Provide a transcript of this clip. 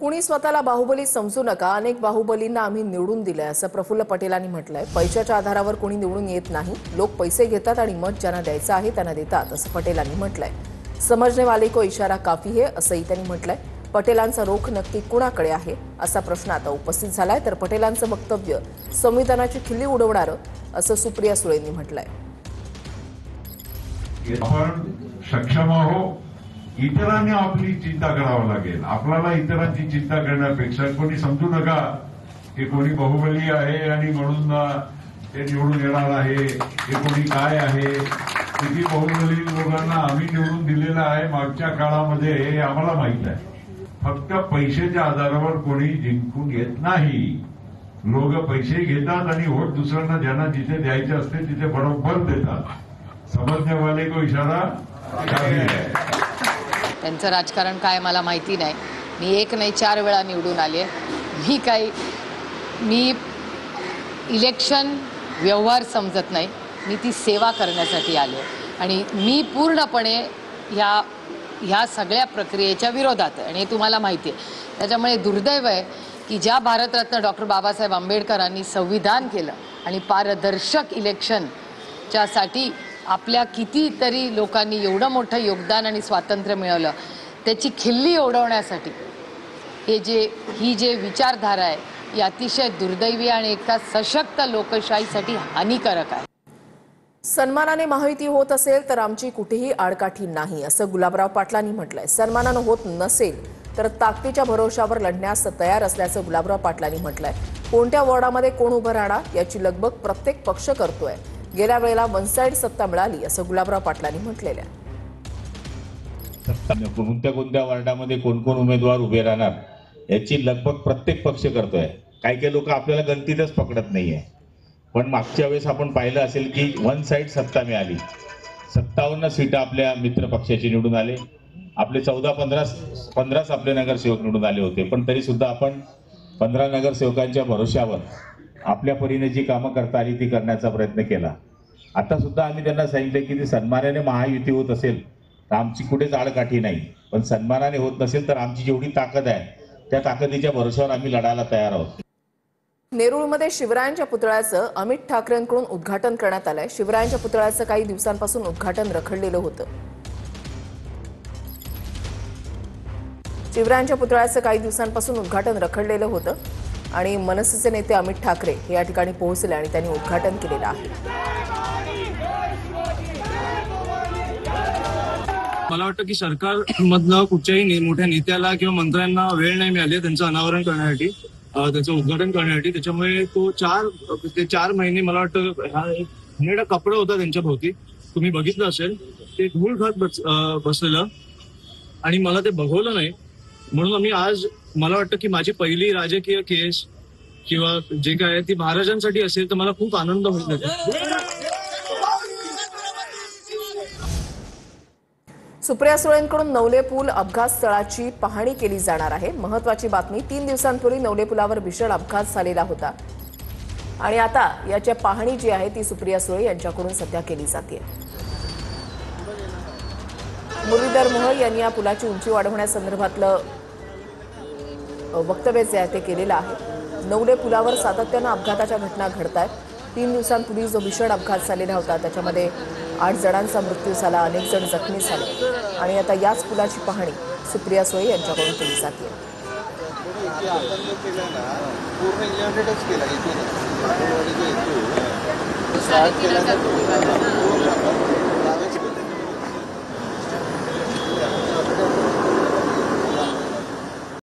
कुणी स्वतःला बाहुबली समजू नका, अनेक बाहुबलींना आम्ही निवडून दिलंय असं प्रफुल्ल पटेलांनी म्हटलंय। पैशाच्या आधारावर कोणी निवडून येत नाही, लोक पैसे घेतात आणि मत ज्यांना द्यायचं आहे त्यांना देतात असं पटेलांनी म्हटलंय। समझने वाले को इशारा काफी है असंही त्यांनी म्हटलंय। पटेलांचा रोख नक्की कुणाकडे आहे असा प्रश्न आता उपस्थित झालाय, तर पटेलांचं वक्तव्य संविधानाची खिल्ली उडवणारं असं सुप्रिया सुळेंनी म्हटलंय। आपण सक्षम आहोत, इतरांनी आपली चिंता करावं लागेल। आपल्याला इतरांची चिंता करण्यापेक्षा कोणी समजू नका की कोणी बाहुबली आहे आणि म्हणून ते निवडून येणार आहे, हे कोणी काय आहे। किती बाहुबली लोकांना आम्ही निवडून दिलेलं आहे मागच्या काळामध्ये हे आम्हाला माहित आहे। फक्त पैशाच्या आधारावर कोणी जिंकून येत नाही। लोक पैसे घेतात आणि वोट दुसऱ्यांना ज्यांना जिथे द्यायचे असते तिथे बरोबर देतात। समझने वाले को इशारा काफी है। त्यांचं राजकारण काय मला माहिती नाही। मी एक नाही 4 वेळा निवडून आले। मी इलेक्शन व्यवहार समजत नाही, मी ती सेवा करण्यासाठी आले आणि मी पूर्णपणे ह्या सगळ्या प्रक्रियेच्या विरोधात आहे आणि हे तुम्हाला माहिती आहे। त्याच्यामुळे दुर्दैव आहे की ज्या भारतरत्न डॉक्टर बाबासाहेब आंबेडकरांनी संविधान केलं आणि पारदर्शक इलेक्शनच्या साठी आपल्या कितीतरी लोकांनी एवढं मोठं योगदान आणि स्वातंत्र्य मिळवलं, त्याची खिल्ली उडवण्यासाठी ही जे विचारधारा आहे ही अतिशय दुर्दैवी आणि एका सशक्त लोकशाहीसाठी हानिकारक आहे। सन्मानाने महायुती होत असेल तर आमची कुठेही आडकाठी नाही असं गुलाबराव पाटलांनी म्हटलंय। सन्मानानं होत नसेल तर ताकदीच्या भरोशावर लढण्यास तयार असल्याचं गुलाबराव पाटलांनी म्हटलंय। कोणत्या वॉर्डामध्ये कोण उभं राहणार याची लगबग प्रत्येक पक्ष करतोय। गेल्या वेळेला वन साइड सत्ता मिळाली असं गुलाबराव पाटलांनी म्हटलेलं आहे। कोणत्या वार्डामध्ये कोण कोण उमेदवार उभे राहणार याची लगबग प्रत्येक पक्ष करतोय। काही लोक आपल्याला गणतीतच पकडत नाहीये, पण मागच्या वेळेस आपण पाहिलं असेल की वन साइड सत्ता मिळाली। 57 सीटा आपल्या मित्र पक्षाचे निवडून आले। आपले 15 आपले नगरसेवक निवडून आले होते, पण तरी सुद्धा आपण 15 नगरसेवकांच्या भरोश्यावर आपल्या परीने जी कामं करता आली ती करण्याचा प्रयत्न केला। आता सुद्धा आम्ही त्यांना सांगितलं की सन्मानाने महायुती होत असेल तर आमची कुठेच आडकाठी नाही, पण सन्मानाने होत नसेल तर आमची जेवढी ताकद आहे त्या ताकदीच्या भरोश्यावर आम्ही लढायला तयार आहोत। नेरूळमध्ये शिवरायांच्या पुतळ्याचं अमित ठाकरेंकडून उद्घाटन करण्यात आलंय। शिवरायांच्या पुतळ्याचं काही दिवसांपासून उद्घाटन रखडलेलं होतं। आणि मनसेचे नेते अमित ठाकरे हे या ठिकाणी पोहोचले आणि त्यांनी उद्घाटन केलेलं आहे। मला वाटतं की सरकारमधलं कुठच्याही मोठ्या नेत्याला किंवा मंत्र्यांना वेळ नाही मिळाली त्यांचं अनावरण करण्यासाठी, त्याचं उद्घाटन करण्यासाठी। त्याच्यामुळे तो 4 महिने मला वाटतं हा एक घाणेरडा कपडा होता त्यांच्या भोवती, तुम्ही बघितलं असेल ते धूळ खात बसलेलं आणि मला ते बघवलं नाही। म्हणून आम्ही आज मला वाटतं की माझी पहिली राजकीय केस किंवा जे काय ती महाराजांसाठी असेल तर मला खूप आनंद होईल। सुप्रिया सुळेंकडून नवले पूल अपघात स्थळाची पाहणी केली जाणार आहे। महत्वाची बातमी, 3 दिवसांपूर्वी नवले पुलावर भीषण अपघात झालेला होता आणि आता याची पाहणी जी आहे ती सुप्रिया सुळे यांच्याकडून सध्या केली जाते। मुरलीधर मोहोळ यांनी या पुलाची उंची वाढवण्यासंदर्भातलं वक्तव्य जे आहे ते केलेलं आहे। नवले पुलावर सातत्यानं अपघाताच्या घटना घडत आहेत। 3 दिवसांपूर्वी जो भीषण अपघात झालेला होता त्याच्यामध्ये 8 जणांचा मृत्यू झाला, अनेक जण जखमी झाले आणि आता याच पुलाची पाहणी सुप्रिया सुळे यांच्याकडून केली जाते। पूर्ण